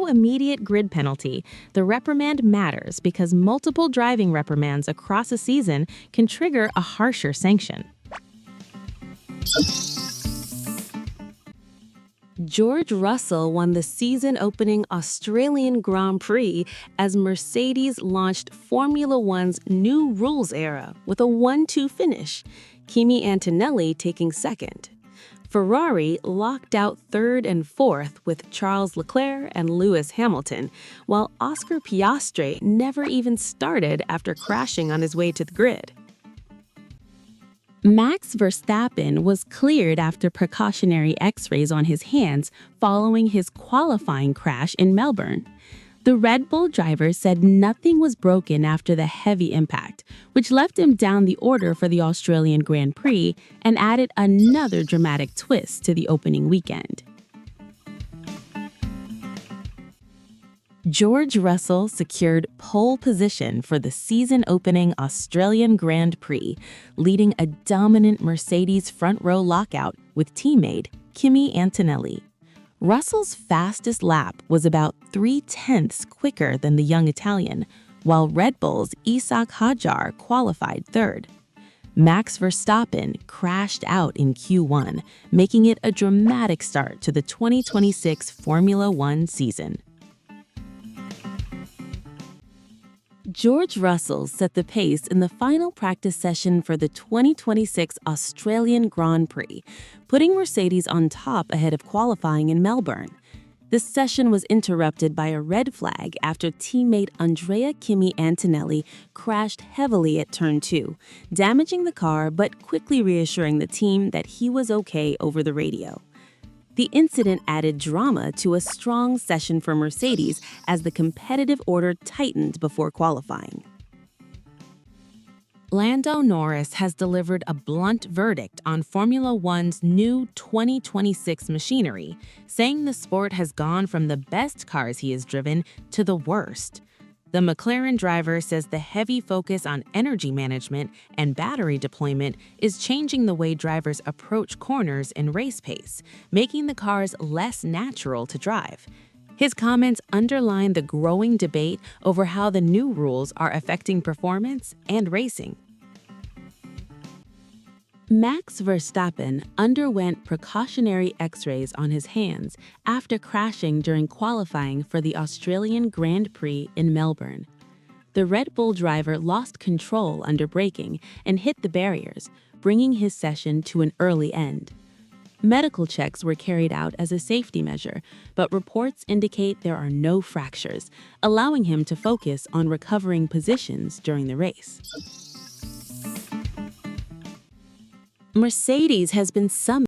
no immediate grid penalty, the reprimand matters because multiple driving reprimands across a season can trigger a harsher sanction. George Russell won the season-opening Australian Grand Prix as Mercedes launched Formula One's new rules era with a 1-2 finish, Kimi Antonelli taking second. Ferrari locked out third and fourth with Charles Leclerc and Lewis Hamilton, while Oscar Piastri never even started after crashing on his way to the grid. Max Verstappen was cleared after precautionary X-rays on his hands following his qualifying crash in Melbourne. The Red Bull driver said nothing was broken after the heavy impact, which left him down the order for the Australian Grand Prix and added another dramatic twist to the opening weekend. George Russell secured pole position for the season-opening Australian Grand Prix, leading a dominant Mercedes front-row lockout with teammate Kimi Antonelli. Russell's fastest lap was about 0.3 quicker than the young Italian, while Red Bull's Ishaq Hadjar qualified third. Max Verstappen crashed out in Q1, making it a dramatic start to the 2026 Formula One season. George Russell set the pace in the final practice session for the 2026 Australian Grand Prix, putting Mercedes on top ahead of qualifying in Melbourne. This session was interrupted by a red flag after teammate Andrea Kimi Antonelli crashed heavily at turn 2, damaging the car but quickly reassuring the team that he was okay over the radio. The incident added drama to a strong session for Mercedes as the competitive order tightened before qualifying. Lando Norris has delivered a blunt verdict on Formula One's new 2026 machinery, saying the sport has gone from the best cars he has driven to the worst. The McLaren driver says the heavy focus on energy management and battery deployment is changing the way drivers approach corners in race pace, making the cars less natural to drive. His comments underline the growing debate over how the new rules are affecting performance and racing. Max Verstappen underwent precautionary X-rays on his hands after crashing during qualifying for the Australian Grand Prix in Melbourne. The Red Bull driver lost control under braking and hit the barriers, bringing his session to an early end. Medical checks were carried out as a safety measure, but reports indicate there are no fractures, allowing him to focus on recovering positions during the race. Mercedes has been summoned